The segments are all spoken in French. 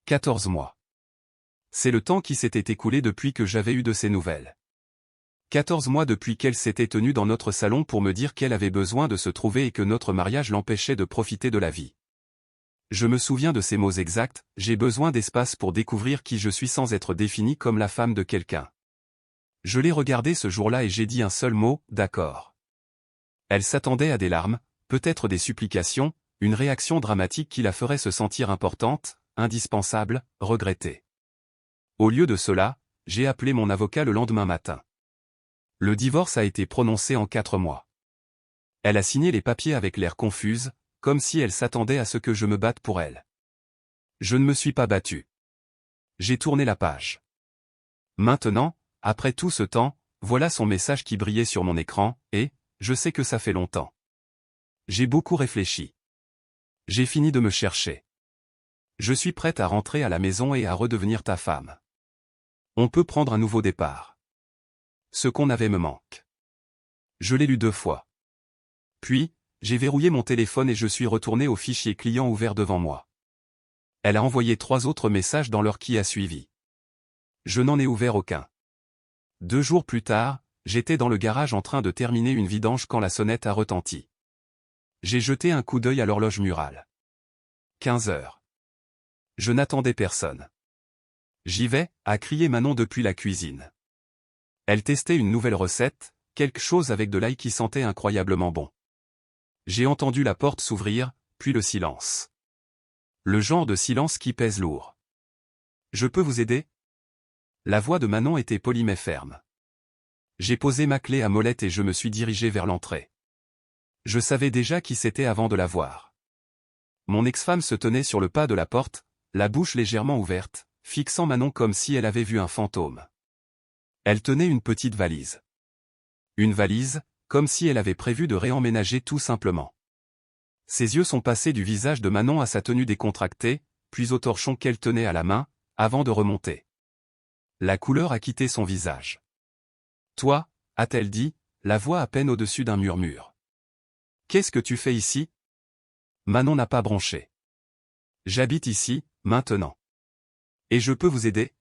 14 mois. C'est le temps qui s'était écoulé depuis que j'avais eu de ses nouvelles. 14 mois depuis qu'elle s'était tenue dans notre salon pour me dire qu'elle avait besoin de se trouver et que notre mariage l'empêchait de profiter de la vie. Je me souviens de ces mots exacts, j'ai besoin d'espace pour découvrir qui je suis sans être définie comme la femme de quelqu'un. Je l'ai regardée ce jour-là et j'ai dit un seul mot, d'accord. Elle s'attendait à des larmes, peut-être des supplications, une réaction dramatique qui la ferait se sentir importante, indispensable, regrettée. Au lieu de cela, j'ai appelé mon avocat le lendemain matin. Le divorce a été prononcé en 4 mois. Elle a signé les papiers avec l'air confuse, comme si elle s'attendait à ce que je me batte pour elle. Je ne me suis pas battu. J'ai tourné la page. Maintenant, après tout ce temps, voilà son message qui brillait sur mon écran, et, je sais que ça fait longtemps. J'ai beaucoup réfléchi. J'ai fini de me chercher. Je suis prête à rentrer à la maison et à redevenir ta femme. On peut prendre un nouveau départ. Ce qu'on avait me manque. Je l'ai lu 2 fois. Puis, j'ai verrouillé mon téléphone et je suis retourné au fichier client ouvert devant moi. Elle a envoyé 3 autres messages dans l'heure qui a suivi. Je n'en ai ouvert aucun. 2 jours plus tard, j'étais dans le garage en train de terminer une vidange quand la sonnette a retenti. J'ai jeté un coup d'œil à l'horloge murale. 15 heures. Je n'attendais personne. J'y vais, a crié Manon depuis la cuisine. Elle testait une nouvelle recette, quelque chose avec de l'ail qui sentait incroyablement bon. J'ai entendu la porte s'ouvrir, puis le silence. Le genre de silence qui pèse lourd. Je peux vous aider ? La voix de Manon était polie mais ferme. J'ai posé ma clé à molette et je me suis dirigé vers l'entrée. Je savais déjà qui c'était avant de la voir. Mon ex-femme se tenait sur le pas de la porte, la bouche légèrement ouverte, fixant Manon comme si elle avait vu un fantôme. Elle tenait une petite valise. Une valise, comme si elle avait prévu de réemménager tout simplement. Ses yeux sont passés du visage de Manon à sa tenue décontractée, puis au torchon qu'elle tenait à la main, avant de remonter. La couleur a quitté son visage. Toi, a-t-elle dit, la voix à peine au-dessus d'un murmure. Qu'est-ce que tu fais ici ? Manon n'a pas bronché. J'habite ici, maintenant. Et je peux vous aider ?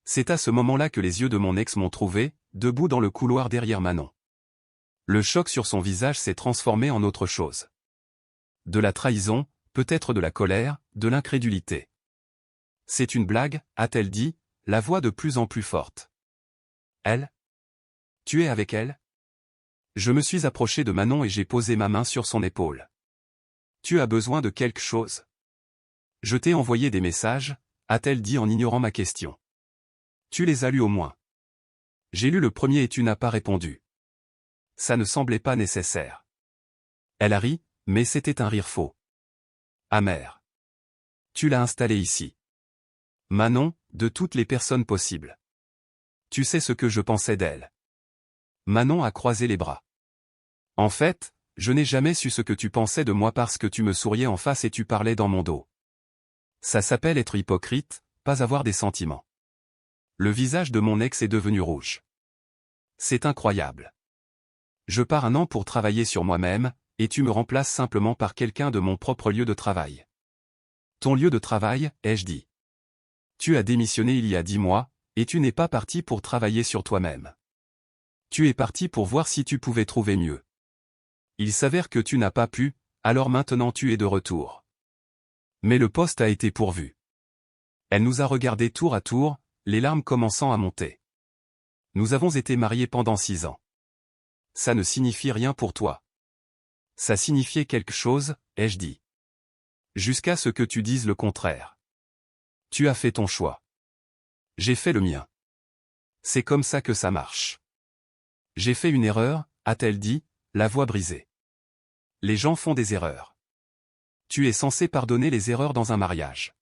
C'est à ce moment-là que les yeux de mon ex m'ont trouvé, debout dans le couloir derrière Manon. Le choc sur son visage s'est transformé en autre chose. De la trahison, peut-être de la colère, de l'incrédulité. C'est une blague, a-t-elle dit, la voix de plus en plus forte. Elle ? Tu es avec elle ? Je me suis approché de Manon et j'ai posé ma main sur son épaule. Tu as besoin de quelque chose ? Je t'ai envoyé des messages, a-t-elle dit en ignorant ma question. Tu les as lus au moins. J'ai lu le premier et tu n'as pas répondu. Ça ne semblait pas nécessaire. Elle a ri, mais c'était un rire faux. Amer. Tu l'as installé ici. Manon, de toutes les personnes possibles. Tu sais ce que je pensais d'elle. Manon a croisé les bras. En fait, je n'ai jamais su ce que tu pensais de moi parce que tu me souriais en face et tu parlais dans mon dos. Ça s'appelle être hypocrite, pas avoir des sentiments. Le visage de mon ex est devenu rouge. C'est incroyable. Je pars 1 an pour travailler sur moi-même, et tu me remplaces simplement par quelqu'un de mon propre lieu de travail. Ton lieu de travail, ai-je dit. Tu as démissionné il y a 10 mois, et tu n'es pas parti pour travailler sur toi-même. Tu es parti pour voir si tu pouvais trouver mieux. Il s'avère que tu n'as pas pu, alors maintenant tu es de retour. Mais le poste a été pourvu. Elle nous a regardés tour à tour, les larmes commençant à monter. Nous avons été mariés pendant 6 ans. Ça ne signifie rien pour toi. Ça signifiait quelque chose, ai-je dit. Jusqu'à ce que tu dises le contraire. Tu as fait ton choix. J'ai fait le mien. C'est comme ça que ça marche. J'ai fait une erreur, a-t-elle dit, la voix brisée. Les gens font des erreurs. Tu es censé pardonner les erreurs dans un mariage.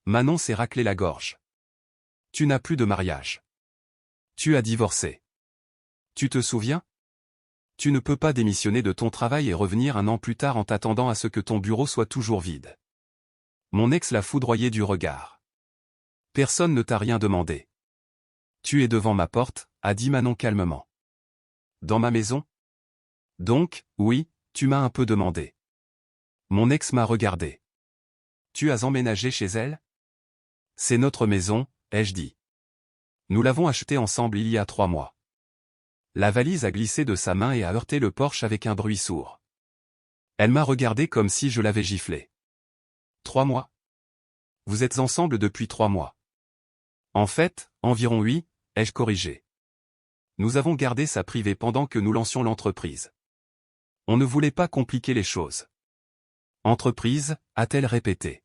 Manon s'est raclé la gorge. Tu n'as plus de mariage. Tu as divorcé. Tu te souviens ? Tu ne peux pas démissionner de ton travail et revenir 1 an plus tard en t'attendant à ce que ton bureau soit toujours vide. Mon ex l'a foudroyé du regard. Personne ne t'a rien demandé. Tu es devant ma porte, a dit Manon calmement. Dans ma maison ? Donc, oui, tu m'as un peu demandé. Mon ex m'a regardé. Tu as emménagé chez elle ? C'est notre maison, ai-je dit. Nous l'avons achetée ensemble il y a 3 mois. La valise a glissé de sa main et a heurté le porche avec un bruit sourd. Elle m'a regardé comme si je l'avais giflé. 3 mois? Vous êtes ensemble depuis 3 mois. En fait, environ 8, ai-je corrigé. Nous avons gardé ça privé pendant que nous lancions l'entreprise. On ne voulait pas compliquer les choses. Entreprise, a-t-elle répété.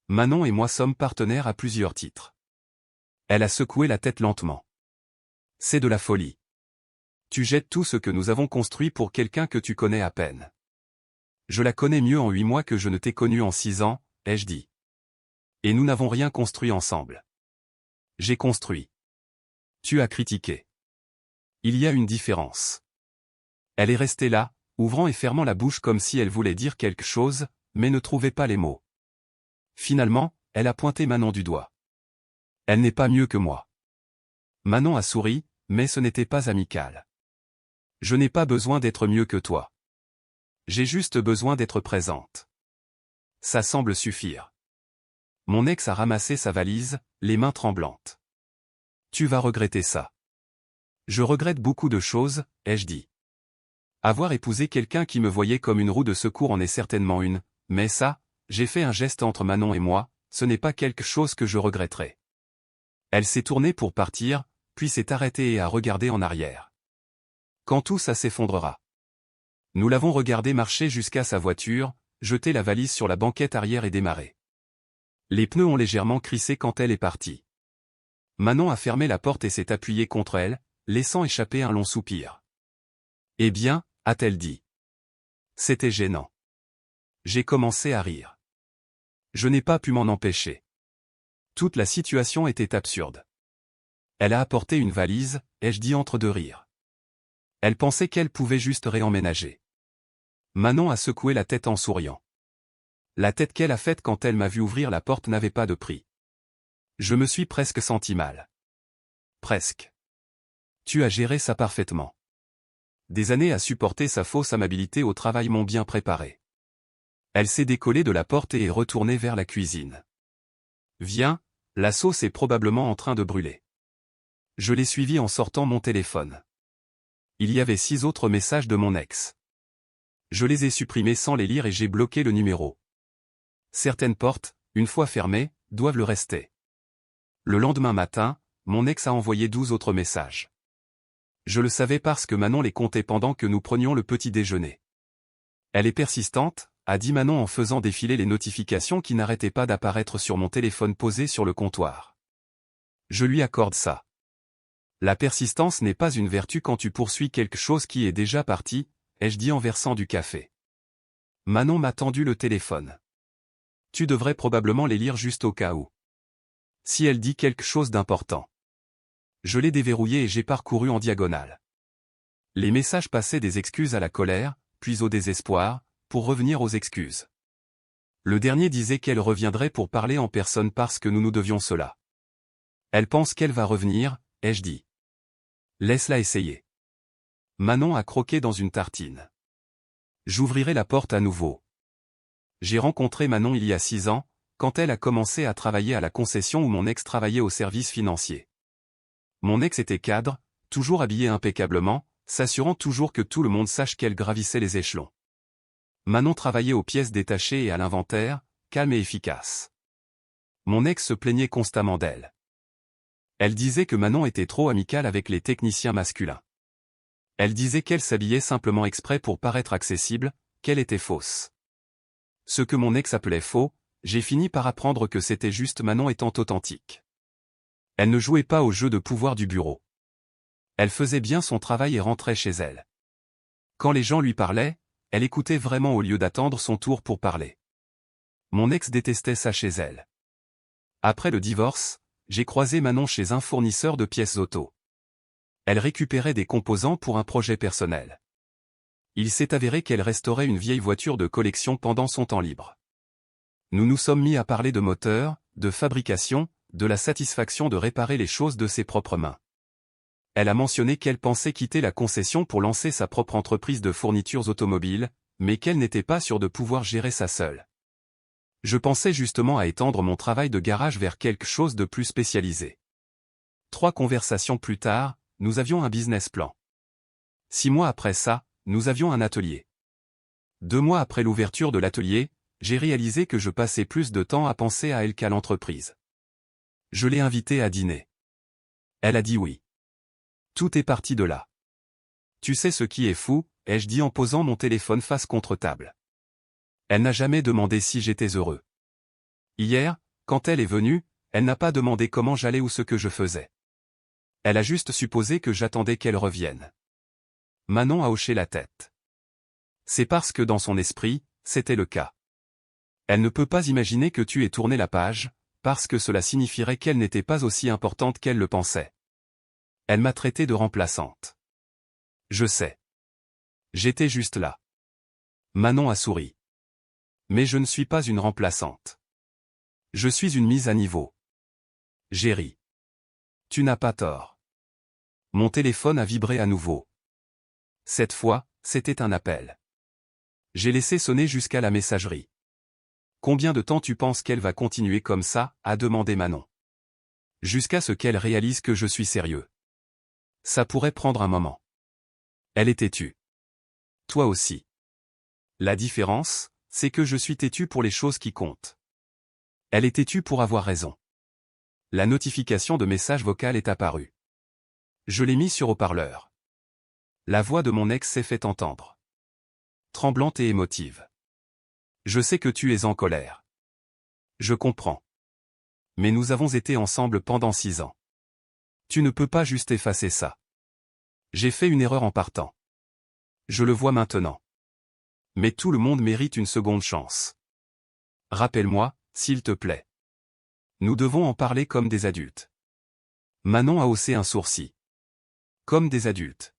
Manon et moi sommes partenaires à plusieurs titres. Elle a secoué la tête lentement. C'est de la folie. Tu jettes tout ce que nous avons construit pour quelqu'un que tu connais à peine. Je la connais mieux en 8 mois que je ne t'ai connu en 6 ans, ai-je dit. Et nous n'avons rien construit ensemble. J'ai construit. Tu as critiqué. Il y a une différence. Elle est restée là, ouvrant et fermant la bouche comme si elle voulait dire quelque chose, mais ne trouvait pas les mots. Finalement, elle a pointé Manon du doigt. Elle n'est pas mieux que moi. Manon a souri, mais ce n'était pas amical. Je n'ai pas besoin d'être mieux que toi. J'ai juste besoin d'être présente. Ça semble suffire. Mon ex a ramassé sa valise, les mains tremblantes. Tu vas regretter ça. Je regrette beaucoup de choses, ai-je dit. Avoir épousé quelqu'un qui me voyait comme une roue de secours en est certainement une, mais ça, j'ai fait un geste entre Manon et moi, ce n'est pas quelque chose que je regretterai. Elle s'est tournée pour partir, puis s'est arrêtée et a regardé en arrière. Quand tout ça s'effondrera. Nous l'avons regardé marcher jusqu'à sa voiture, jeter la valise sur la banquette arrière et démarrer. Les pneus ont légèrement crissé quand elle est partie. Manon a fermé la porte et s'est appuyée contre elle, laissant échapper un long soupir. Eh bien, a-t-elle dit. C'était gênant. J'ai commencé à rire. Je n'ai pas pu m'en empêcher. Toute la situation était absurde. Elle a apporté une valise, ai-je dit entre deux rires. Elle pensait qu'elle pouvait juste réemménager. Manon a secoué la tête en souriant. La tête qu'elle a faite quand elle m'a vu ouvrir la porte n'avait pas de prix. Je me suis presque senti mal. Presque. Tu as géré ça parfaitement. Des années à supporter sa fausse amabilité au travail m'ont bien préparé. Elle s'est décollée de la porte et est retournée vers la cuisine. Viens, la sauce est probablement en train de brûler. Je l'ai suivie en sortant mon téléphone. Il y avait 6 autres messages de mon ex. Je les ai supprimés sans les lire et j'ai bloqué le numéro. Certaines portes, une fois fermées, doivent le rester. Le lendemain matin, mon ex a envoyé 12 autres messages. Je le savais parce que Manon les comptait pendant que nous prenions le petit déjeuner. Elle est persistante, a dit Manon en faisant défiler les notifications qui n'arrêtaient pas d'apparaître sur mon téléphone posé sur le comptoir. Je lui accorde ça. La persistance n'est pas une vertu quand tu poursuis quelque chose qui est déjà parti, ai-je dit en versant du café. Manon m'a tendu le téléphone. Tu devrais probablement les lire juste au cas où. Si elle dit quelque chose d'important. Je l'ai déverrouillé et j'ai parcouru en diagonale. Les messages passaient des excuses à la colère, puis au désespoir, pour revenir aux excuses. Le dernier disait qu'elle reviendrait pour parler en personne parce que nous nous devions cela. Elle pense qu'elle va revenir, ai-je dit. Laisse-la essayer. Manon a croqué dans une tartine. J'ouvrirai la porte à nouveau. J'ai rencontré Manon il y a 6 ans, quand elle a commencé à travailler à la concession où mon ex travaillait au service financier. Mon ex était cadre, toujours habillé impeccablement, s'assurant toujours que tout le monde sache qu'elle gravissait les échelons. Manon travaillait aux pièces détachées et à l'inventaire, calme et efficace. Mon ex se plaignait constamment d'elle. Elle disait que Manon était trop amicale avec les techniciens masculins. Elle disait qu'elle s'habillait simplement exprès pour paraître accessible, qu'elle était fausse. Ce que mon ex appelait faux, j'ai fini par apprendre que c'était juste Manon étant authentique. Elle ne jouait pas au jeu de pouvoir du bureau. Elle faisait bien son travail et rentrait chez elle. Quand les gens lui parlaient, elle écoutait vraiment au lieu d'attendre son tour pour parler. Mon ex détestait ça chez elle. Après le divorce, j'ai croisé Manon chez un fournisseur de pièces auto. Elle récupérait des composants pour un projet personnel. Il s'est avéré qu'elle restaurait une vieille voiture de collection pendant son temps libre. Nous nous sommes mis à parler de moteur, de fabrication, de la satisfaction de réparer les choses de ses propres mains. Elle a mentionné qu'elle pensait quitter la concession pour lancer sa propre entreprise de fournitures automobiles, mais qu'elle n'était pas sûre de pouvoir gérer ça seule. Je pensais justement à étendre mon travail de garage vers quelque chose de plus spécialisé. 3 conversations plus tard, nous avions un business plan. 6 mois après ça, nous avions un atelier. 2 mois après l'ouverture de l'atelier, j'ai réalisé que je passais plus de temps à penser à elle qu'à l'entreprise. Je l'ai invitée à dîner. Elle a dit oui. Tout est parti de là. Tu sais ce qui est fou, ai-je dit en posant mon téléphone face contre table. Elle n'a jamais demandé si j'étais heureux. Hier, quand elle est venue, elle n'a pas demandé comment j'allais ou ce que je faisais. Elle a juste supposé que j'attendais qu'elle revienne. Manon a hoché la tête. C'est parce que dans son esprit, c'était le cas. Elle ne peut pas imaginer que tu aies tourné la page, parce que cela signifierait qu'elle n'était pas aussi importante qu'elle le pensait. Elle m'a traité de remplaçante. Je sais. J'étais juste là. Manon a souri. Mais je ne suis pas une remplaçante. Je suis une mise à niveau. J'ai ri. Tu n'as pas tort. Mon téléphone a vibré à nouveau. Cette fois, c'était un appel. J'ai laissé sonner jusqu'à la messagerie. Combien de temps tu penses qu'elle va continuer comme ça, a demandé Manon. Jusqu'à ce qu'elle réalise que je suis sérieux. Ça pourrait prendre un moment. Elle est têtue. Toi aussi. La différence, c'est que je suis têtu pour les choses qui comptent. Elle est têtue pour avoir raison. La notification de message vocal est apparue. Je l'ai mis sur haut-parleur. La voix de mon ex s'est fait entendre. Tremblante et émotive. Je sais que tu es en colère. Je comprends. Mais nous avons été ensemble pendant 6 ans. Tu ne peux pas juste effacer ça. J'ai fait une erreur en partant. Je le vois maintenant. Mais tout le monde mérite une seconde chance. Rappelle-moi, s'il te plaît. Nous devons en parler comme des adultes. Manon a haussé un sourcil. Comme des adultes.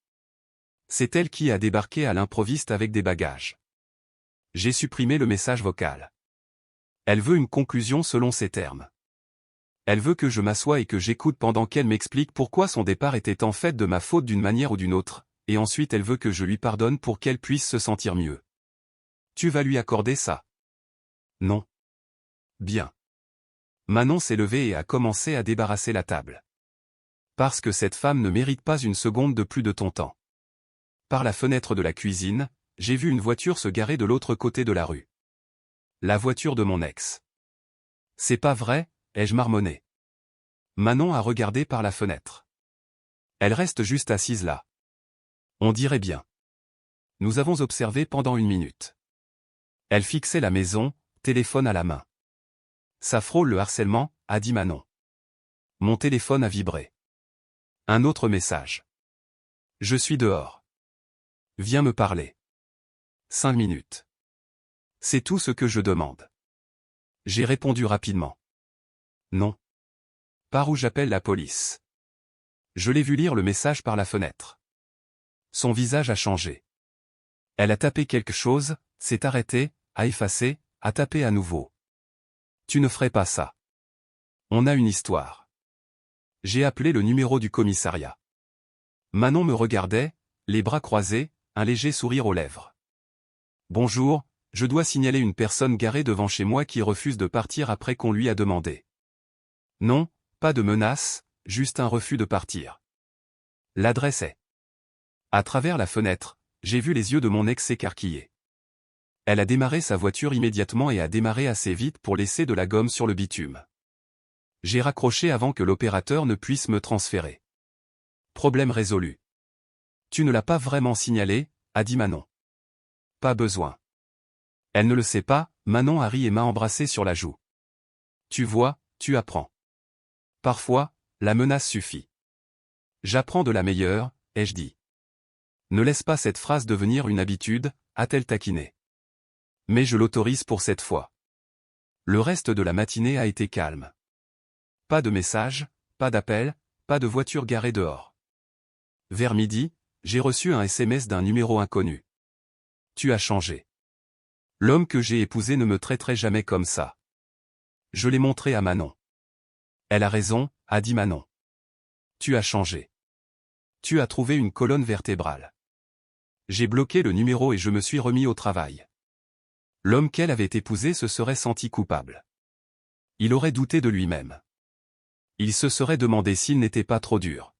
C'est elle qui a débarqué à l'improviste avec des bagages. J'ai supprimé le message vocal. Elle veut une conclusion selon ses termes. Elle veut que je m'assoie et que j'écoute pendant qu'elle m'explique pourquoi son départ était en fait de ma faute d'une manière ou d'une autre, et ensuite elle veut que je lui pardonne pour qu'elle puisse se sentir mieux. Tu vas lui accorder ça? Non. Bien. Manon s'est levée et a commencé à débarrasser la table. Parce que cette femme ne mérite pas une seconde de plus de ton temps. Par la fenêtre de la cuisine, j'ai vu une voiture se garer de l'autre côté de la rue. La voiture de mon ex. C'est pas vrai, ai-je marmonné. Manon a regardé par la fenêtre. Elle reste juste assise là. On dirait bien. Nous avons observé pendant 1 minute. Elle fixait la maison, téléphone à la main. Ça frôle le harcèlement, a dit Manon. Mon téléphone a vibré. Un autre message. Je suis dehors. Viens me parler. 5 minutes. C'est tout ce que je demande. J'ai répondu rapidement. Non. Par où j'appelle la police. Je l'ai vu lire le message par la fenêtre. Son visage a changé. Elle a tapé quelque chose, s'est arrêtée, a effacé, a tapé à nouveau. Tu ne ferais pas ça. On a une histoire. J'ai appelé le numéro du commissariat. Manon me regardait, les bras croisés, un léger sourire aux lèvres. Bonjour, je dois signaler une personne garée devant chez moi qui refuse de partir après qu'on lui a demandé. Non, pas de menace, juste un refus de partir. L'adresse est. À travers la fenêtre, j'ai vu les yeux de mon ex s'écarquiller. Elle a démarré sa voiture immédiatement et a démarré assez vite pour laisser de la gomme sur le bitume. J'ai raccroché avant que l'opérateur ne puisse me transférer. Problème résolu. Tu ne l'as pas vraiment signalé, a dit Manon. Pas besoin. Elle ne le sait pas, Manon a ri et m'a embrassé sur la joue. Tu vois, tu apprends. Parfois, la menace suffit. J'apprends de la meilleure, ai-je dit. Ne laisse pas cette phrase devenir une habitude, a-t-elle taquiné. Mais je l'autorise pour cette fois. Le reste de la matinée a été calme. Pas de message, pas d'appel, pas de voiture garée dehors. Vers midi, j'ai reçu un SMS d'un numéro inconnu. Tu as changé. L'homme que j'ai épousé ne me traiterait jamais comme ça. Je l'ai montré à Manon. Elle a raison, a dit Manon. Tu as changé. Tu as trouvé une colonne vertébrale. J'ai bloqué le numéro et je me suis remis au travail. L'homme qu'elle avait épousé se serait senti coupable. Il aurait douté de lui-même. Il se serait demandé s'il n'était pas trop dur.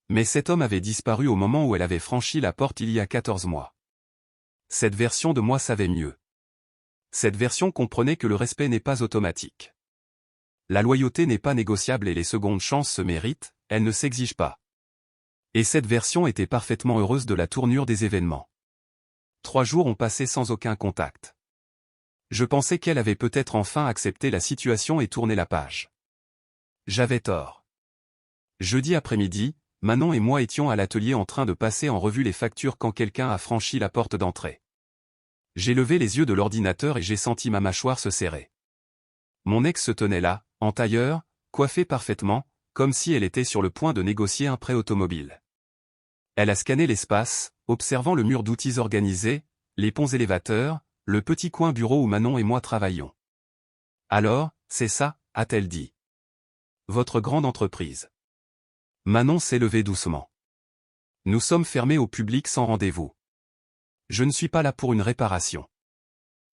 Mais cet homme avait disparu au moment où elle avait franchi la porte il y a 14 mois. Cette version de moi savait mieux. Cette version comprenait que le respect n'est pas automatique. La loyauté n'est pas négociable et les secondes chances se méritent, elles ne s'exigent pas. Et cette version était parfaitement heureuse de la tournure des événements. 3 jours ont passé sans aucun contact. Je pensais qu'elle avait peut-être enfin accepté la situation et tourné la page. J'avais tort. Jeudi après-midi, Manon et moi étions à l'atelier en train de passer en revue les factures quand quelqu'un a franchi la porte d'entrée. J'ai levé les yeux de l'ordinateur et j'ai senti ma mâchoire se serrer. Mon ex se tenait là, en tailleur, coiffée parfaitement, comme si elle était sur le point de négocier un prêt automobile. Elle a scanné l'espace, observant le mur d'outils organisés, les ponts élévateurs, le petit coin bureau où Manon et moi travaillions. Alors, c'est ça, a-t-elle dit. Votre grande entreprise. Manon s'est levée doucement. Nous sommes fermés au public sans rendez-vous. Je ne suis pas là pour une réparation.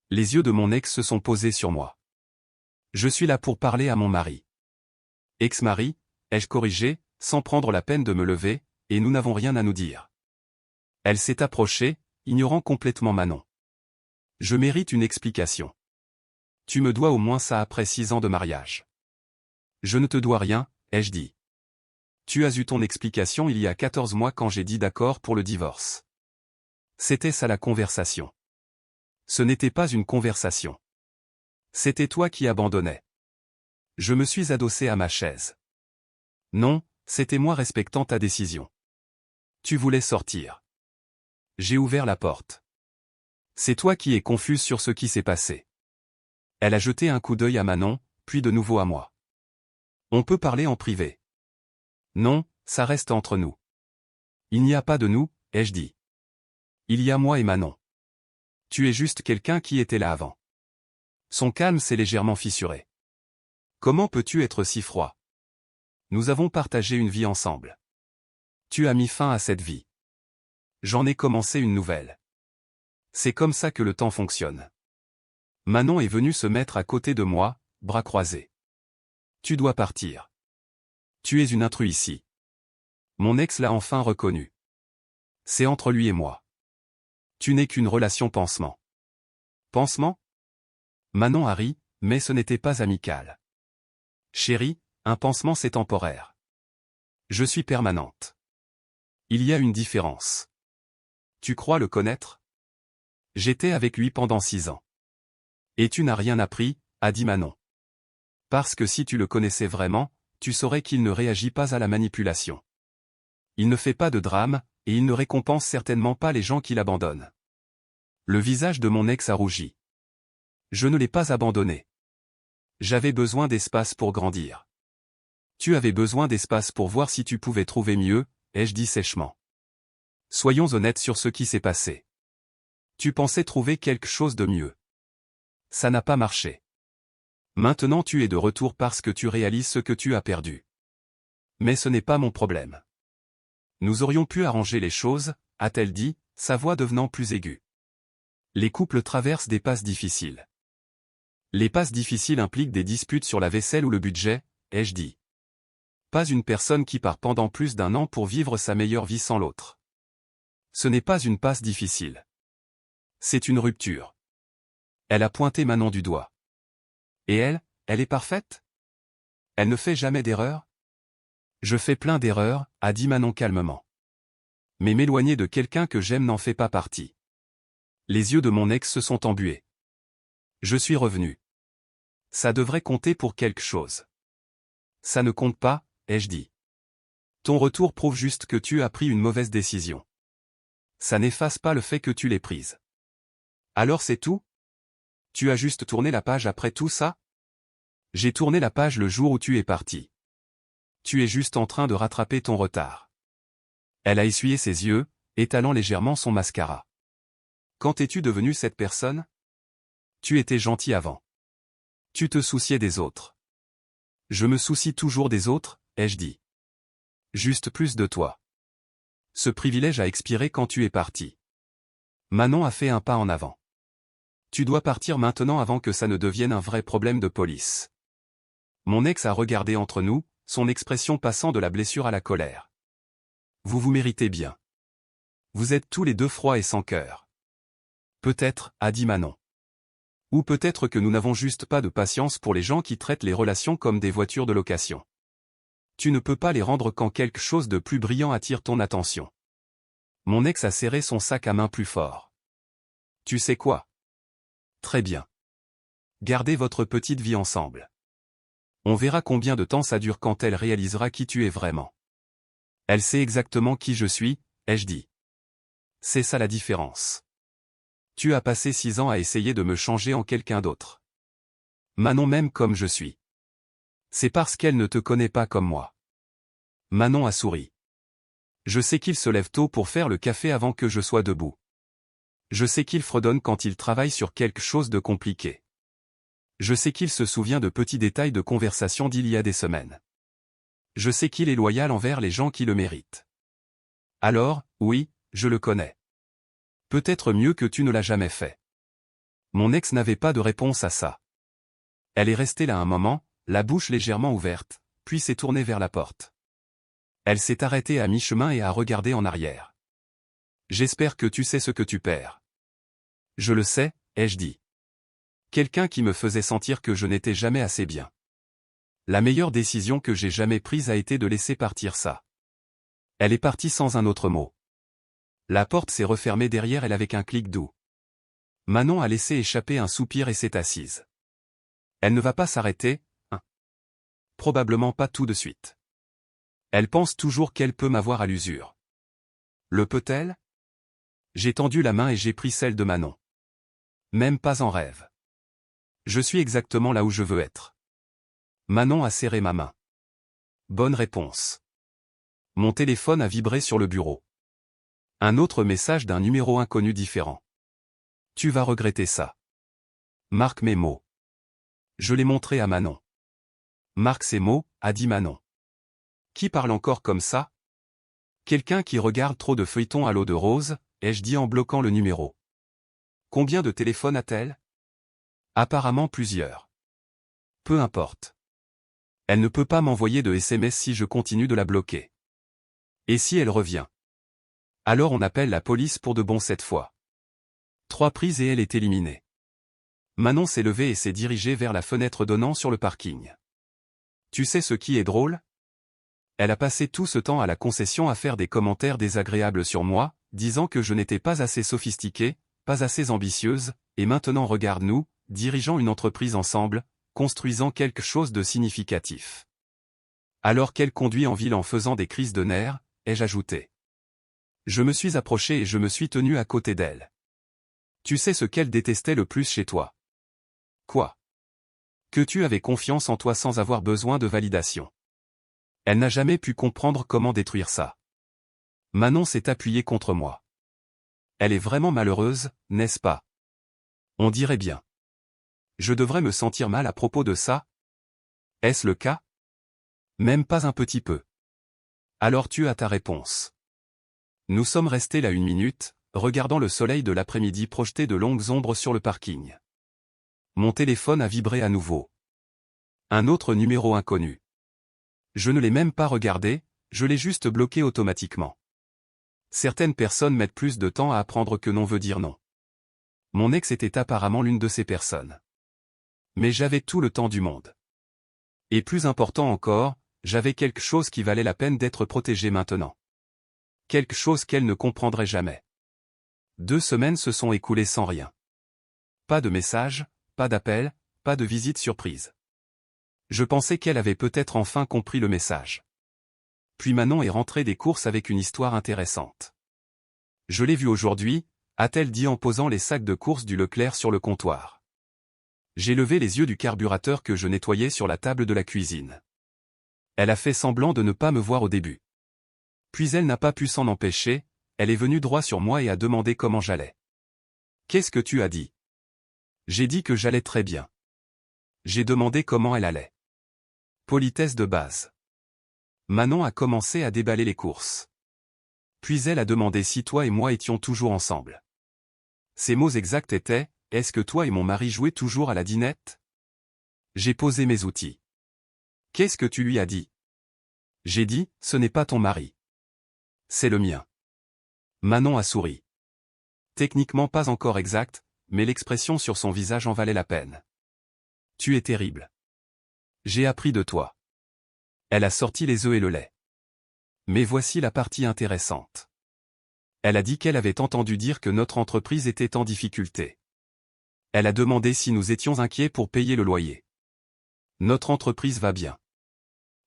Les yeux de mon ex se sont posés sur moi. Je suis là pour parler à mon mari. Ex-mari, ai-je corrigé, sans prendre la peine de me lever, et nous n'avons rien à nous dire. Elle s'est approchée, ignorant complètement Manon. Je mérite une explication. Tu me dois au moins ça après 6 ans de mariage. Je ne te dois rien, ai-je dit. Tu as eu ton explication il y a 14 mois quand j'ai dit d'accord pour le divorce. C'était ça la conversation. Ce n'était pas une conversation. C'était toi qui abandonnais. Je me suis adossé à ma chaise. Non, c'était moi respectant ta décision. Tu voulais sortir. J'ai ouvert la porte. C'est toi qui es confuse sur ce qui s'est passé. Elle a jeté un coup d'œil à Manon, puis de nouveau à moi. On peut parler en privé. Non, ça reste entre nous. Il n'y a pas de nous, ai-je dit. Il y a moi et Manon. Tu es juste quelqu'un qui était là avant. Son calme s'est légèrement fissuré. Comment peux-tu être si froid? Nous avons partagé une vie ensemble. Tu as mis fin à cette vie. J'en ai commencé une nouvelle. C'est comme ça que le temps fonctionne. Manon est venue se mettre à côté de moi, bras croisés. Tu dois partir. Tu es une intruse ici. Mon ex l'a enfin reconnu. C'est entre lui et moi. Tu n'es qu'une relation pansement. Pansement? Manon a ri, mais ce n'était pas amical. Chérie, un pansement c'est temporaire. Je suis permanente. Il y a une différence. Tu crois le connaître? J'étais avec lui pendant 6 ans. Et tu n'as rien appris, a dit Manon. Parce que si tu le connaissais vraiment, tu saurais qu'il ne réagit pas à la manipulation. Il ne fait pas de drame, et il ne récompense certainement pas les gens qui l'abandonnent. Le visage de mon ex a rougi. Je ne l'ai pas abandonné. J'avais besoin d'espace pour grandir. Tu avais besoin d'espace pour voir si tu pouvais trouver mieux, ai-je dit sèchement. Soyons honnêtes sur ce qui s'est passé. Tu pensais trouver quelque chose de mieux. Ça n'a pas marché. Maintenant tu es de retour parce que tu réalises ce que tu as perdu. Mais ce n'est pas mon problème. Nous aurions pu arranger les choses, a-t-elle dit, sa voix devenant plus aiguë. Les couples traversent des passes difficiles. Les passes difficiles impliquent des disputes sur la vaisselle ou le budget, ai-je dit. Pas une personne qui part pendant plus d'1 an pour vivre sa meilleure vie sans l'autre. Ce n'est pas une passe difficile. C'est une rupture. Elle a pointé Manon du doigt. Et elle est parfaite? Elle ne fait jamais d'erreur? Je fais plein d'erreurs, a dit Manon calmement. Mais m'éloigner de quelqu'un que j'aime n'en fait pas partie. Les yeux de mon ex se sont embués. Je suis revenu. Ça devrait compter pour quelque chose. Ça ne compte pas, ai-je dit. Ton retour prouve juste que tu as pris une mauvaise décision. Ça n'efface pas le fait que tu l'aies prise. Alors c'est tout? Tu as juste tourné la page après tout ça? J'ai tourné la page le jour où tu es parti. Tu es juste en train de rattraper ton retard. Elle a essuyé ses yeux, étalant légèrement son mascara. Quand es-tu devenu cette personne? Tu étais gentil avant. Tu te souciais des autres. Je me soucie toujours des autres, ai-je dit. Juste plus de toi. Ce privilège a expiré quand tu es parti. Manon a fait un pas en avant. Tu dois partir maintenant avant que ça ne devienne un vrai problème de police. Mon ex a regardé entre nous, son expression passant de la blessure à la colère. Vous vous méritez bien. Vous êtes tous les deux froids et sans cœur. Peut-être, a dit Manon. Ou peut-être que nous n'avons juste pas de patience pour les gens qui traitent les relations comme des voitures de location. Tu ne peux pas les rendre quand quelque chose de plus brillant attire ton attention. Mon ex a serré son sac à main plus fort. Tu sais quoi? Très bien. Gardez votre petite vie ensemble. On verra combien de temps ça dure quand elle réalisera qui tu es vraiment. Elle sait exactement qui je suis, ai-je dit. C'est ça la différence. Tu as passé 6 ans à essayer de me changer en quelqu'un d'autre. Manon m'aime comme je suis. C'est parce qu'elle ne te connaît pas comme moi. Manon a souri. Je sais qu'il se lève tôt pour faire le café avant que je sois debout. Je sais qu'il fredonne quand il travaille sur quelque chose de compliqué. Je sais qu'il se souvient de petits détails de conversation d'il y a des semaines. Je sais qu'il est loyal envers les gens qui le méritent. Alors, oui, je le connais. Peut-être mieux que tu ne l'as jamais fait. Mon ex n'avait pas de réponse à ça. Elle est restée là un moment, la bouche légèrement ouverte, puis s'est tournée vers la porte. Elle s'est arrêtée à mi-chemin et a regardé en arrière. J'espère que tu sais ce que tu perds. Je le sais, ai-je dit. Quelqu'un qui me faisait sentir que je n'étais jamais assez bien. La meilleure décision que j'ai jamais prise a été de laisser partir ça. Elle est partie sans un autre mot. La porte s'est refermée derrière elle avec un clic doux. Manon a laissé échapper un soupir et s'est assise. Elle ne va pas s'arrêter, hein? Probablement pas tout de suite. Elle pense toujours qu'elle peut m'avoir à l'usure. Le peut-elle? J'ai tendu la main et j'ai pris celle de Manon. Même pas en rêve. Je suis exactement là où je veux être. Manon a serré ma main. Bonne réponse. Mon téléphone a vibré sur le bureau. Un autre message d'un numéro inconnu différent. Tu vas regretter ça. Marque mes mots. Je l'ai montré à Manon. Marque ces mots, a dit Manon. Qui parle encore comme ça? Quelqu'un qui regarde trop de feuilletons à l'eau de rose, ai-je dit en bloquant le numéro. Combien de téléphones a-t-elle? Apparemment plusieurs. Peu importe. Elle ne peut pas m'envoyer de SMS si je continue de la bloquer. Et si elle revient? Alors on appelle la police pour de bon cette fois. 3 prises et elle est éliminée. Manon s'est levée et s'est dirigée vers la fenêtre donnant sur le parking. Tu sais ce qui est drôle? Elle a passé tout ce temps à la concession à faire des commentaires désagréables sur moi, disant que je n'étais pas assez sophistiquée, pas assez ambitieuse, et maintenant regarde-nous, dirigeant une entreprise ensemble, construisant quelque chose de significatif. Alors qu'elle conduit en ville en faisant des crises de nerfs, ai-je ajouté. Je me suis approché et je me suis tenu à côté d'elle. Tu sais ce qu'elle détestait le plus chez toi? Quoi? Que tu avais confiance en toi sans avoir besoin de validation. Elle n'a jamais pu comprendre comment détruire ça. Manon s'est appuyée contre moi. Elle est vraiment malheureuse, n'est-ce pas? On dirait bien. Je devrais me sentir mal à propos de ça? Est-ce le cas? Même pas un petit peu. Alors tu as ta réponse. Nous sommes restés là 1 minute, regardant le soleil de l'après-midi projeter de longues ombres sur le parking. Mon téléphone a vibré à nouveau. Un autre numéro inconnu. Je ne l'ai même pas regardé, je l'ai juste bloqué automatiquement. Certaines personnes mettent plus de temps à apprendre que non veut dire non. Mon ex était apparemment l'une de ces personnes. Mais j'avais tout le temps du monde. Et plus important encore, j'avais quelque chose qui valait la peine d'être protégé maintenant. Quelque chose qu'elle ne comprendrait jamais. 2 semaines se sont écoulées sans rien. Pas de message, pas d'appel, pas de visite surprise. Je pensais qu'elle avait peut-être enfin compris le message. Puis Manon est rentrée des courses avec une histoire intéressante. Je l'ai vue aujourd'hui, a-t-elle dit en posant les sacs de courses du Leclerc sur le comptoir. J'ai levé les yeux du carburateur que je nettoyais sur la table de la cuisine. Elle a fait semblant de ne pas me voir au début. Puis elle n'a pas pu s'en empêcher, elle est venue droit sur moi et a demandé comment j'allais. Qu'est-ce que tu as dit? J'ai dit que j'allais très bien. J'ai demandé comment elle allait. Politesse de base. Manon a commencé à déballer les courses. Puis elle a demandé si toi et moi étions toujours ensemble. Ses mots exacts étaient est-ce que toi et mon mari jouez toujours à la dinette? J'ai posé mes outils. Qu'est-ce que tu lui as dit? J'ai dit, ce n'est pas ton mari. C'est le mien. Manon a souri. Techniquement pas encore exact, mais l'expression sur son visage en valait la peine. Tu es terrible. J'ai appris de toi. Elle a sorti les œufs et le lait. Mais voici la partie intéressante. Elle a dit qu'elle avait entendu dire que notre entreprise était en difficulté. Elle a demandé si nous étions inquiets pour payer le loyer. Notre entreprise va bien.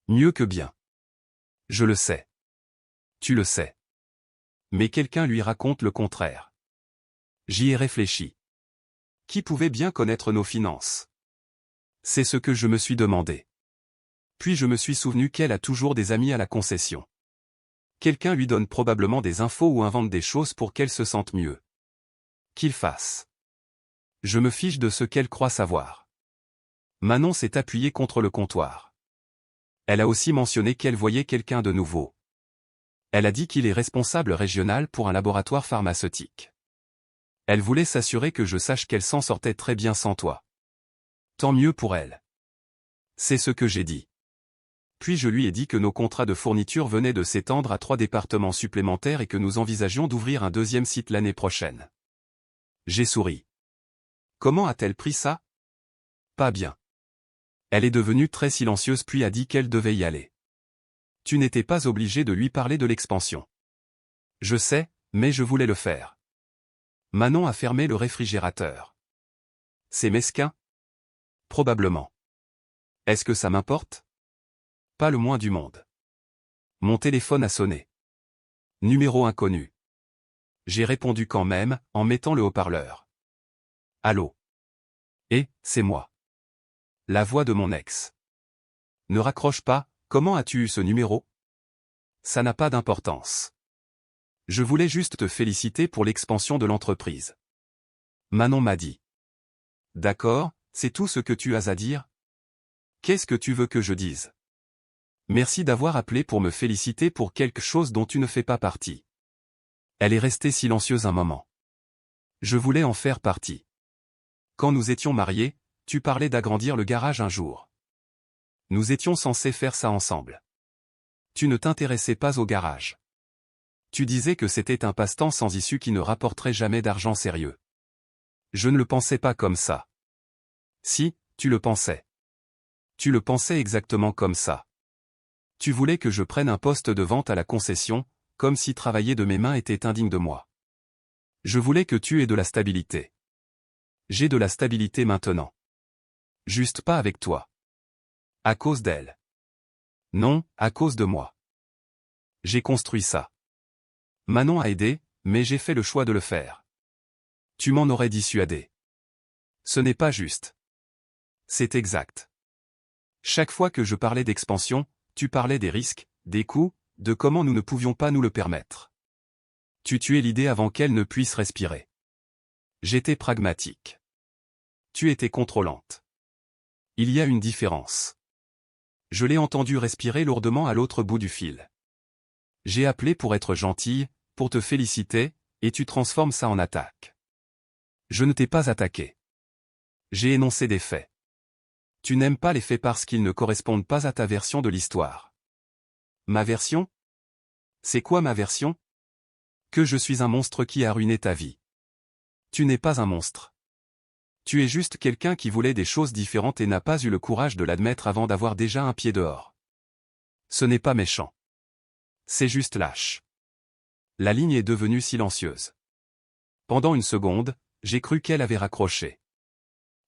Mieux que bien. Je le sais. Tu le sais. Mais quelqu'un lui raconte le contraire. J'y ai réfléchi. Qui pouvait bien connaître nos finances? C'est ce que je me suis demandé. Puis je me suis souvenu qu'elle a toujours des amis à la concession. Quelqu'un lui donne probablement des infos ou invente des choses pour qu'elle se sente mieux. Qu'il fasse. Je me fiche de ce qu'elle croit savoir. Manon s'est appuyée contre le comptoir. Elle a aussi mentionné qu'elle voyait quelqu'un de nouveau. Elle a dit qu'il est responsable régional pour un laboratoire pharmaceutique. Elle voulait s'assurer que je sache qu'elle s'en sortait très bien sans toi. Tant mieux pour elle. C'est ce que j'ai dit. Puis je lui ai dit que nos contrats de fourniture venaient de s'étendre à 3 départements supplémentaires et que nous envisagions d'ouvrir un 2e site l'année prochaine. J'ai souri. Comment a-t-elle pris ça? Pas bien. Elle est devenue très silencieuse puis a dit qu'elle devait y aller. Tu n'étais pas obligé de lui parler de l'expansion. Je sais, mais je voulais le faire. Manon a fermé le réfrigérateur. C'est mesquin? Probablement. Est-ce que ça m'importe? Pas le moins du monde. Mon téléphone a sonné. Numéro inconnu. J'ai répondu quand même, en mettant le haut-parleur. Allô? C'est moi. La voix de mon ex. Ne raccroche pas, comment as-tu eu ce numéro? Ça n'a pas d'importance. Je voulais juste te féliciter pour l'expansion de l'entreprise. Manon m'a dit. D'accord, c'est tout ce que tu as à dire? Qu'est-ce que tu veux que je dise? Merci d'avoir appelé pour me féliciter pour quelque chose dont tu ne fais pas partie. Elle est restée silencieuse un moment. Je voulais en faire partie. Quand nous étions mariés, tu parlais d'agrandir le garage un jour. Nous étions censés faire ça ensemble. Tu ne t'intéressais pas au garage. Tu disais que c'était un passe-temps sans issue qui ne rapporterait jamais d'argent sérieux. Je ne le pensais pas comme ça. Si, tu le pensais. Tu le pensais exactement comme ça. Tu voulais que je prenne un poste de vente à la concession, comme si travailler de mes mains était indigne de moi. Je voulais que tu aies de la stabilité. J'ai de la stabilité maintenant. Juste pas avec toi. À cause d'elle. Non, à cause de moi. J'ai construit ça. Manon a aidé, mais j'ai fait le choix de le faire. Tu m'en aurais dissuadé. Ce n'est pas juste. C'est exact. Chaque fois que je parlais d'expansion, tu parlais des risques, des coûts, de comment nous ne pouvions pas nous le permettre. Tu tuais l'idée avant qu'elle ne puisse respirer. J'étais pragmatique. Tu étais contrôlante. Il y a une différence. Je l'ai entendu respirer lourdement à l'autre bout du fil. J'ai appelé pour être gentille, pour te féliciter, et tu transformes ça en attaque. Je ne t'ai pas attaqué. J'ai énoncé des faits. Tu n'aimes pas les faits parce qu'ils ne correspondent pas à ta version de l'histoire. Ma version? C'est quoi ma version? Que je suis un monstre qui a ruiné ta vie. Tu n'es pas un monstre. Tu es juste quelqu'un qui voulait des choses différentes et n'a pas eu le courage de l'admettre avant d'avoir déjà un pied dehors. Ce n'est pas méchant. C'est juste lâche. La ligne est devenue silencieuse. Pendant une seconde, j'ai cru qu'elle avait raccroché.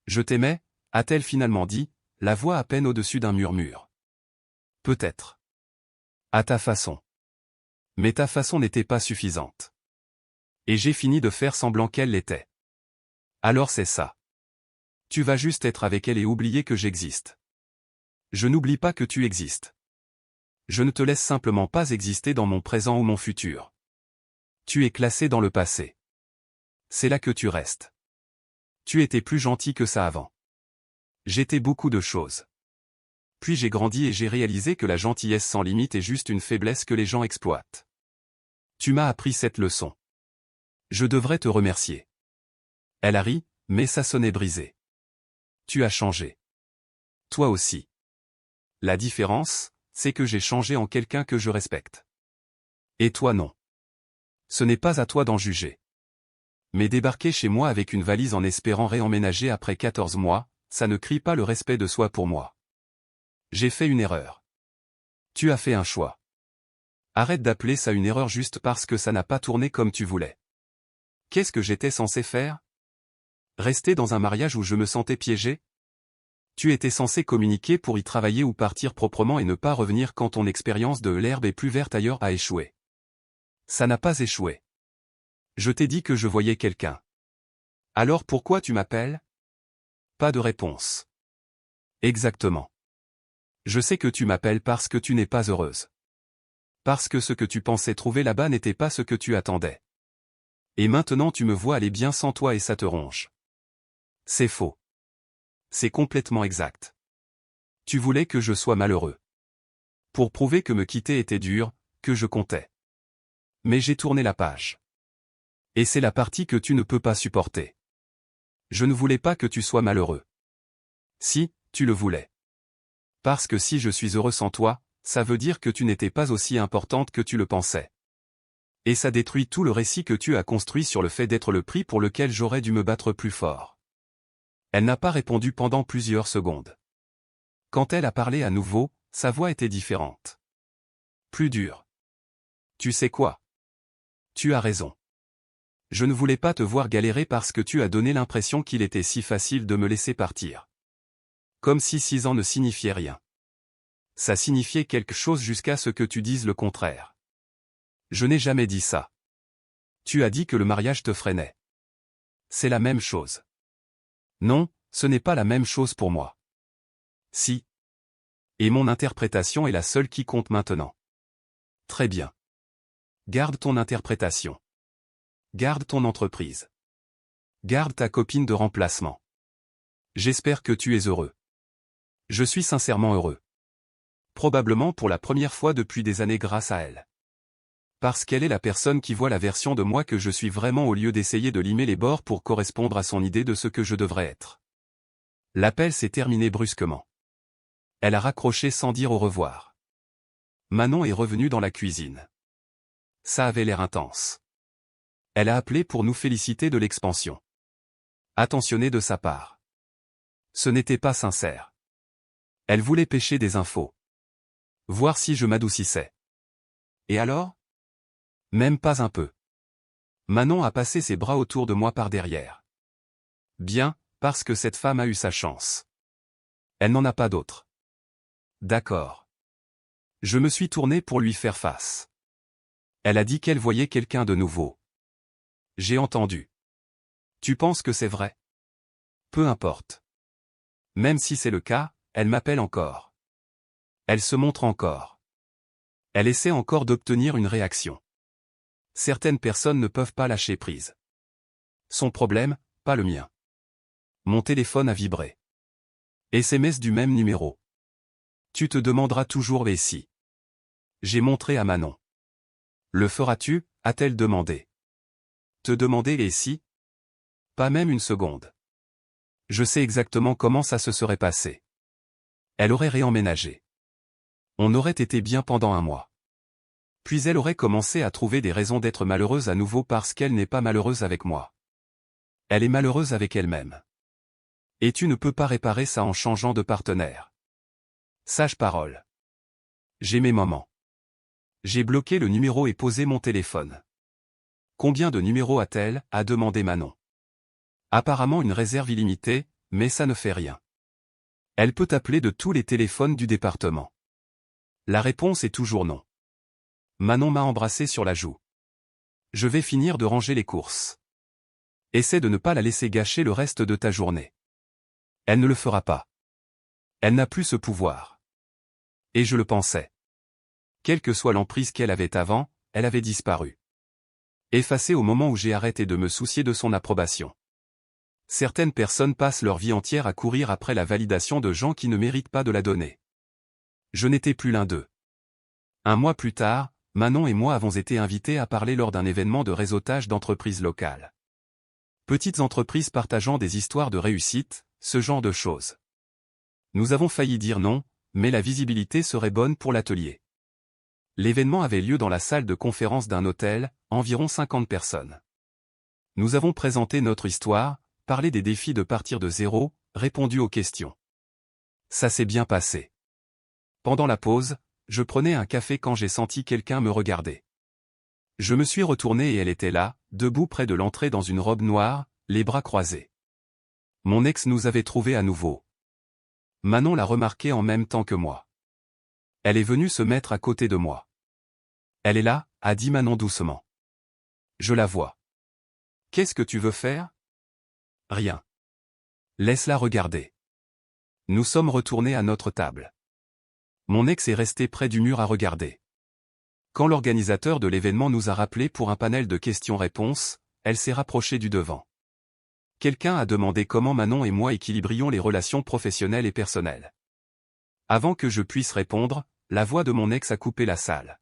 Je t'aimais, a-t-elle finalement dit, la voix à peine au-dessus d'un murmure. Peut-être. À ta façon. Mais ta façon n'était pas suffisante. Et j'ai fini de faire semblant qu'elle l'était. Alors c'est ça. Tu vas juste être avec elle et oublier que j'existe. Je n'oublie pas que tu existes. Je ne te laisse simplement pas exister dans mon présent ou mon futur. Tu es classé dans le passé. C'est là que tu restes. Tu étais plus gentil que ça avant. J'étais beaucoup de choses. Puis j'ai grandi et j'ai réalisé que la gentillesse sans limite est juste une faiblesse que les gens exploitent. Tu m'as appris cette leçon. Je devrais te remercier. Elle a ri, Mais ça sonnait brisé. Tu as changé. Toi aussi. La différence, c'est que j'ai changé en quelqu'un que je respecte. Et toi non. Ce n'est pas à toi d'en juger. Mais débarquer chez moi avec une valise en espérant réemménager après 14 mois, ça ne crie pas le respect de soi pour moi. J'ai fait une erreur. Tu as fait un choix. Arrête d'appeler ça une erreur juste parce que ça n'a pas tourné comme tu voulais. Qu'est-ce que j'étais censé faire? Rester dans un mariage où je me sentais piégé? Tu étais censé communiquer pour y travailler ou partir proprement et ne pas revenir quand ton expérience de l'herbe est plus verte ailleurs a échoué. Ça n'a pas échoué. Je t'ai dit que je voyais quelqu'un. Alors pourquoi tu m'appelles? Pas de réponse. Exactement. Je sais que tu m'appelles parce que tu n'es pas heureuse. Parce que ce que tu pensais trouver là-bas n'était pas ce que tu attendais. Et maintenant tu me vois aller bien sans toi et ça te ronge. C'est faux. C'est complètement exact. Tu voulais que je sois malheureux. Pour prouver que me quitter était dur, que je comptais. Mais j'ai tourné la page. Et c'est la partie que tu ne peux pas supporter. Je ne voulais pas que tu sois malheureux. Si, tu le voulais. Parce que si je suis heureux sans toi, ça veut dire que tu n'étais pas aussi importante que tu le pensais. Et ça détruit tout le récit que tu as construit sur le fait d'être le prix pour lequel j'aurais dû me battre plus fort. Elle n'a pas répondu pendant plusieurs secondes. Quand elle a parlé à nouveau, sa voix était différente. Plus dure. Tu sais quoi? Tu as raison. Je ne voulais pas te voir galérer parce que tu as donné l'impression qu'il était si facile de me laisser partir. Comme si 6 ans ne signifiaient rien. Ça signifiait quelque chose jusqu'à ce que tu dises le contraire. Je n'ai jamais dit ça. Tu as dit que le mariage te freinait. C'est la même chose. Non, ce n'est pas la même chose pour moi. Si. Et mon interprétation est la seule qui compte maintenant. Très bien. Garde ton interprétation. Garde ton entreprise. Garde ta copine de remplacement. J'espère que tu es heureux. Je suis sincèrement heureux. Probablement pour la première fois depuis des années grâce à elle. Parce qu'elle est la personne qui voit la version de moi que je suis vraiment au lieu d'essayer de limer les bords pour correspondre à son idée de ce que je devrais être. L'appel s'est terminé brusquement. Elle a raccroché sans dire au revoir. Manon est revenue dans la cuisine. Ça avait l'air intense. Elle a appelé pour nous féliciter de l'expansion. Attentionné de sa part. Ce n'était pas sincère. Elle voulait pêcher des infos. Voir si je m'adoucissais. Et alors? Même pas un peu. Manon a passé ses bras autour de moi par derrière. Bien, parce que cette femme a eu sa chance. Elle n'en a pas d'autre. D'accord. Je me suis tourné pour lui faire face. Elle a dit qu'elle voyait quelqu'un de nouveau. J'ai entendu. Tu penses que c'est vrai? Peu importe. Même si c'est le cas, elle m'appelle encore. Elle se montre encore. Elle essaie encore d'obtenir une réaction. Certaines personnes ne peuvent pas lâcher prise. Son problème, pas le mien. Mon téléphone a vibré. SMS du même numéro. Tu te demanderas toujours et si. J'ai montré à Manon. Le feras-tu, a-t-elle demandé. Te demander et si? Pas même une seconde. Je sais exactement comment ça se serait passé. Elle aurait réemménagé. On aurait été bien pendant un mois. Puis elle aurait commencé à trouver des raisons d'être malheureuse à nouveau parce qu'elle n'est pas malheureuse avec moi. Elle est malheureuse avec elle-même. Et tu ne peux pas réparer ça en changeant de partenaire. Sage parole. J'ai mes moments. J'ai bloqué le numéro et posé mon téléphone. Combien de numéros a-t-elle? A demandé Manon. Apparemment une réserve illimitée, mais ça ne fait rien. Elle peut appeler de tous les téléphones du département. La réponse est toujours non. Manon m'a embrassé sur la joue. Je vais finir de ranger les courses. Essaie de ne pas la laisser gâcher le reste de ta journée. Elle ne le fera pas. Elle n'a plus ce pouvoir. Et je le pensais. Quelle que soit l'emprise qu'elle avait avant, elle avait disparu. Effacée au moment où j'ai arrêté de me soucier de son approbation. Certaines personnes passent leur vie entière à courir après la validation de gens qui ne méritent pas de la donner. Je n'étais plus l'un d'eux. Un mois plus tard, Manon et moi avons été invités à parler lors d'un événement de réseautage d'entreprises locales. Petites entreprises partageant des histoires de réussite, ce genre de choses. Nous avons failli dire non, mais la visibilité serait bonne pour l'atelier. L'événement avait lieu dans la salle de conférence d'un hôtel, environ 50 personnes. Nous avons présenté notre histoire, parlé des défis de partir de zéro, répondu aux questions. Ça s'est bien passé. Pendant la pause, je prenais un café quand j'ai senti quelqu'un me regarder. Je me suis retourné et elle était là, debout près de l'entrée dans une robe noire, les bras croisés. Mon ex nous avait trouvés à nouveau. Manon l'a remarqué en même temps que moi. Elle est venue se mettre à côté de moi. Elle est là, a dit Manon doucement. Je la vois. Qu'est-ce que tu veux faire? Rien. Laisse-la regarder. Nous sommes retournés à notre table. Mon ex est resté près du mur à regarder. Quand l'organisateur de l'événement nous a rappelés pour un panel de questions-réponses, elle s'est rapprochée du devant. Quelqu'un a demandé comment Manon et moi équilibrions les relations professionnelles et personnelles. Avant que je puisse répondre, la voix de mon ex a coupé la salle.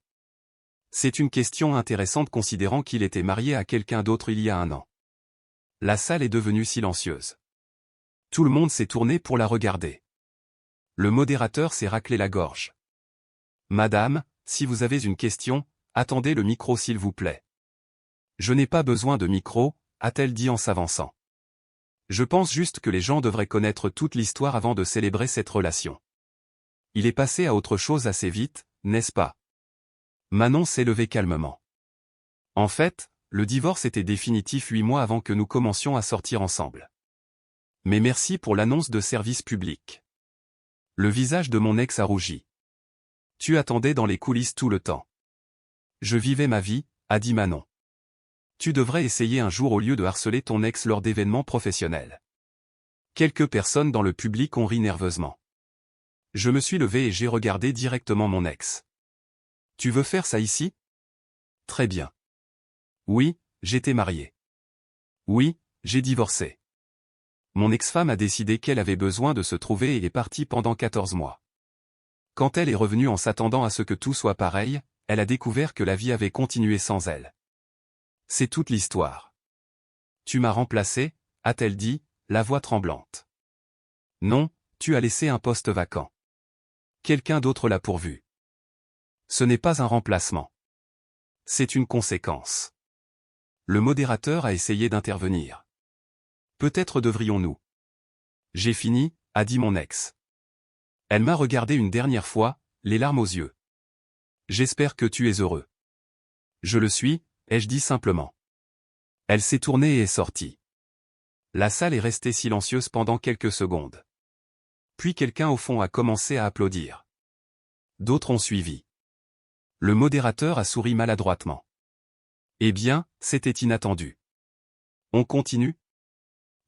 C'est une question intéressante considérant qu'il était marié à quelqu'un d'autre il y a un an. La salle est devenue silencieuse. Tout le monde s'est tourné pour la regarder. Le modérateur s'est raclé la gorge. Madame, si vous avez une question, attendez le micro s'il vous plaît. Je n'ai pas besoin de micro, a-t-elle dit en s'avançant. Je pense juste que les gens devraient connaître toute l'histoire avant de célébrer cette relation. Il est passé à autre chose assez vite, n'est-ce pas? Manon s'est levée calmement. En fait, le divorce était définitif 8 mois avant que nous commencions à sortir ensemble. Mais merci pour l'annonce de service public. Le visage de mon ex a rougi. Tu attendais dans les coulisses tout le temps. Je vivais ma vie, a dit Manon. Tu devrais essayer un jour au lieu de harceler ton ex lors d'événements professionnels. Quelques personnes dans le public ont ri nerveusement. Je me suis levé et j'ai regardé directement mon ex. Tu veux faire ça ici? Très bien. Oui, j'étais marié. Oui, j'ai divorcé. Mon ex-femme a décidé qu'elle avait besoin de se trouver et est partie pendant 14 mois. Quand elle est revenue en s'attendant à ce que tout soit pareil, elle a découvert que la vie avait continué sans elle. C'est toute l'histoire. Tu m'as remplacé, a-t-elle dit, la voix tremblante. Non, tu as laissé un poste vacant. Quelqu'un d'autre l'a pourvu. Ce n'est pas un remplacement. C'est une conséquence. Le modérateur a essayé d'intervenir. Peut-être devrions-nous. J'ai fini, a dit mon ex. Elle m'a regardé une dernière fois, les larmes aux yeux. J'espère que tu es heureux. Je le suis, ai-je dit simplement. Elle s'est tournée et est sortie. La salle est restée silencieuse pendant quelques secondes. Puis quelqu'un au fond a commencé à applaudir. D'autres ont suivi. Le modérateur a souri maladroitement. Eh bien, c'était inattendu. On continue?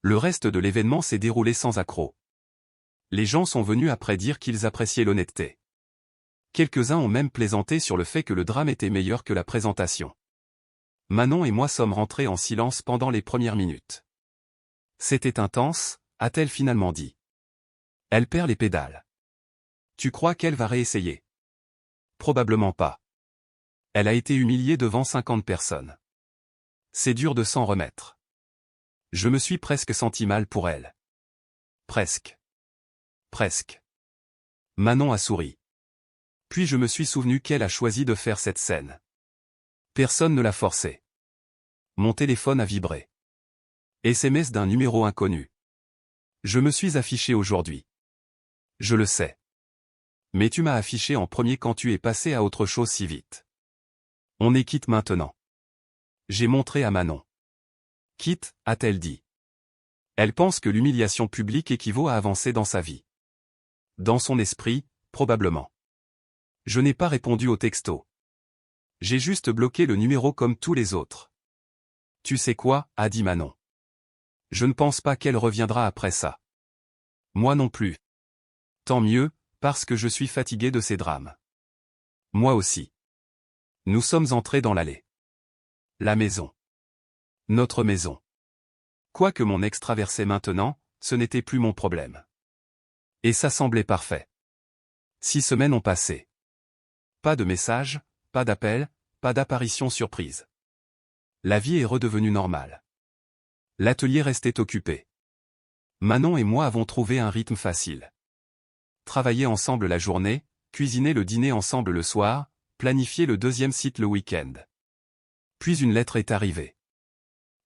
Le reste de l'événement s'est déroulé sans accroc. Les gens sont venus après dire qu'ils appréciaient l'honnêteté. Quelques-uns ont même plaisanté sur le fait que le drame était meilleur que la présentation. Manon et moi sommes rentrés en silence pendant les premières minutes. C'était intense, a-t-elle finalement dit. Elle perd les pédales. Tu crois qu'elle va réessayer? Probablement pas. Elle a été humiliée devant 50 personnes. C'est dur de s'en remettre. Je me suis presque senti mal pour elle. Presque. Presque. Manon a souri. Puis je me suis souvenu qu'elle a choisi de faire cette scène. Personne ne l'a forcé. Mon téléphone a vibré. SMS d'un numéro inconnu. Je me suis affiché aujourd'hui. Je le sais. Mais tu m'as affiché en premier quand tu es passé à autre chose si vite. On est quitte maintenant. J'ai montré à Manon. Quitte, a-t-elle dit. Elle pense que l'humiliation publique équivaut à avancer dans sa vie. Dans son esprit, probablement. Je n'ai pas répondu au texto. J'ai juste bloqué le numéro comme tous les autres. Tu sais quoi, a dit Manon. Je ne pense pas qu'elle reviendra après ça. Moi non plus. Tant mieux, parce que je suis fatigué de ces drames. Moi aussi. Nous sommes entrés dans l'allée. La maison. Notre maison. Quoique mon ex traversait maintenant, ce n'était plus mon problème. Et ça semblait parfait. 6 semaines ont passé. Pas de messages, pas d'appels, pas d'apparition surprise. La vie est redevenue normale. L'atelier restait occupé. Manon et moi avons trouvé un rythme facile. Travailler ensemble la journée, cuisiner le dîner ensemble le soir, planifier le deuxième site le week-end. Puis une lettre est arrivée.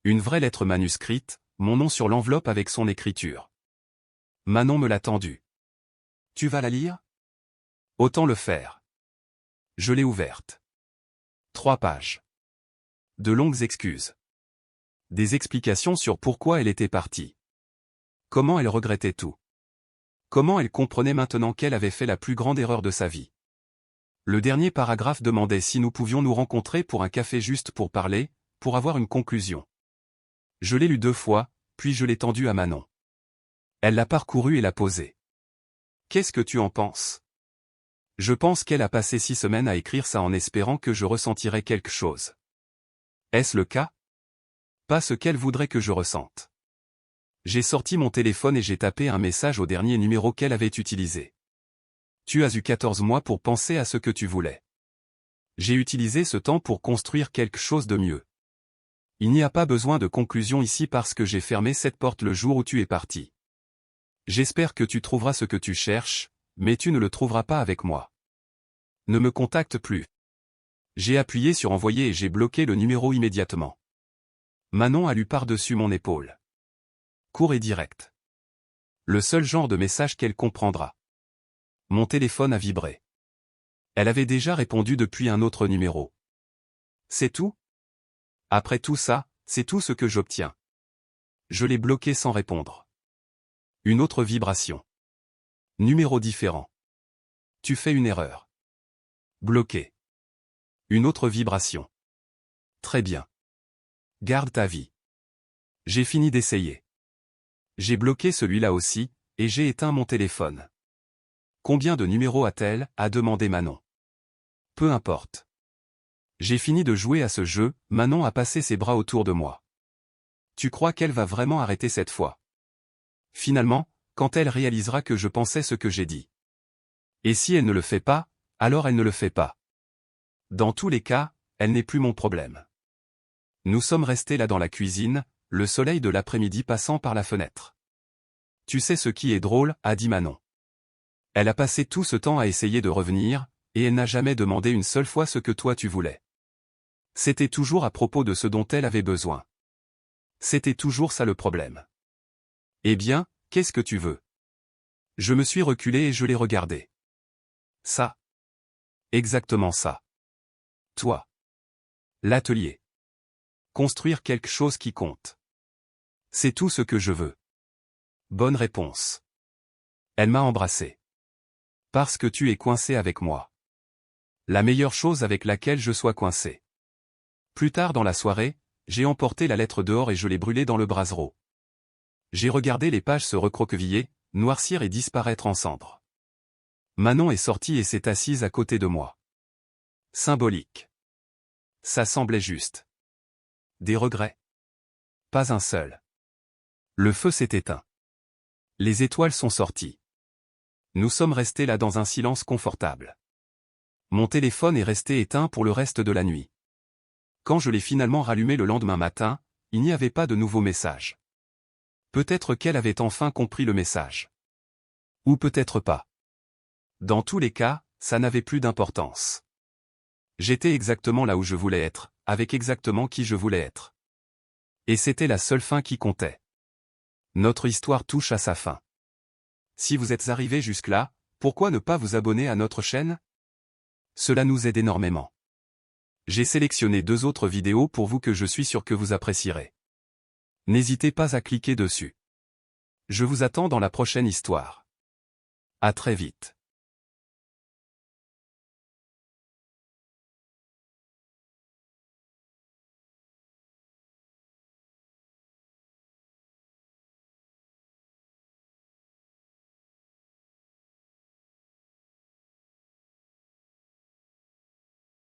Une vraie lettre manuscrite, mon nom sur l'enveloppe avec son écriture. Manon me l'a tendue. Tu vas la lire? Autant le faire. Je l'ai ouverte. 3 pages. De longues excuses. Des explications sur pourquoi elle était partie. Comment elle regrettait tout. Comment elle comprenait maintenant qu'elle avait fait la plus grande erreur de sa vie. Le dernier paragraphe demandait si nous pouvions nous rencontrer pour un café juste pour parler, pour avoir une conclusion. Je l'ai lu 2 fois, puis je l'ai tendu à Manon. Elle l'a parcouru et l'a posé. Qu'est-ce que tu en penses? Je pense qu'elle a passé 6 semaines à écrire ça en espérant que je ressentirais quelque chose. Est-ce le cas? Pas ce qu'elle voudrait que je ressente. J'ai sorti mon téléphone et j'ai tapé un message au dernier numéro qu'elle avait utilisé. Tu as eu 14 mois pour penser à ce que tu voulais. J'ai utilisé ce temps pour construire quelque chose de mieux. Il n'y a pas besoin de conclusion ici parce que j'ai fermé cette porte le jour où tu es parti. J'espère que tu trouveras ce que tu cherches, mais tu ne le trouveras pas avec moi. Ne me contacte plus. J'ai appuyé sur envoyer et j'ai bloqué le numéro immédiatement. Manon a lu par-dessus mon épaule. Court et direct. Le seul genre de message qu'elle comprendra. Mon téléphone a vibré. Elle avait déjà répondu depuis un autre numéro. C'est tout? Après tout ça, c'est tout ce que j'obtiens. Je l'ai bloqué sans répondre. Une autre vibration. Numéro différent. Tu fais une erreur. Bloqué. Une autre vibration. Très bien. Garde ta vie. J'ai fini d'essayer. J'ai bloqué celui-là aussi, et j'ai éteint mon téléphone. Combien de numéros a-t-elle? A demandé Manon. Peu importe. J'ai fini de jouer à ce jeu, Manon a passé ses bras autour de moi. Tu crois qu'elle va vraiment arrêter cette fois? Finalement, quand elle réalisera que je pensais ce que j'ai dit. Et si elle ne le fait pas, alors elle ne le fait pas. Dans tous les cas, elle n'est plus mon problème. Nous sommes restés là dans la cuisine, le soleil de l'après-midi passant par la fenêtre. Tu sais ce qui est drôle, a dit Manon. Elle a passé tout ce temps à essayer de revenir, et elle n'a jamais demandé une seule fois ce que toi tu voulais. C'était toujours à propos de ce dont elle avait besoin. C'était toujours ça le problème. Eh bien, qu'est-ce que tu veux? Je me suis reculé et je l'ai regardé. Ça. Exactement ça. Toi. L'atelier. Construire quelque chose qui compte. C'est tout ce que je veux. Bonne réponse. Elle m'a embrassé. Parce que tu es coincé avec moi. La meilleure chose avec laquelle je sois coincé. Plus tard dans la soirée, j'ai emporté la lettre dehors et je l'ai brûlée dans le brasero. J'ai regardé les pages se recroqueviller, noircir et disparaître en cendres. Manon est sortie et s'est assise à côté de moi. Symbolique. Ça semblait juste. Des regrets? Pas un seul. Le feu s'est éteint. Les étoiles sont sorties. Nous sommes restés là dans un silence confortable. Mon téléphone est resté éteint pour le reste de la nuit. Quand je l'ai finalement rallumé le lendemain matin, il n'y avait pas de nouveau message. Peut-être qu'elle avait enfin compris le message. Ou peut-être pas. Dans tous les cas, ça n'avait plus d'importance. J'étais exactement là où je voulais être, avec exactement qui je voulais être. Et c'était la seule fin qui comptait. Notre histoire touche à sa fin. Si vous êtes arrivé jusque-là, pourquoi ne pas vous abonner à notre chaîne? Cela nous aide énormément. J'ai sélectionné 2 autres vidéos pour vous que je suis sûr que vous apprécierez. N'hésitez pas à cliquer dessus. Je vous attends dans la prochaine histoire. À très vite.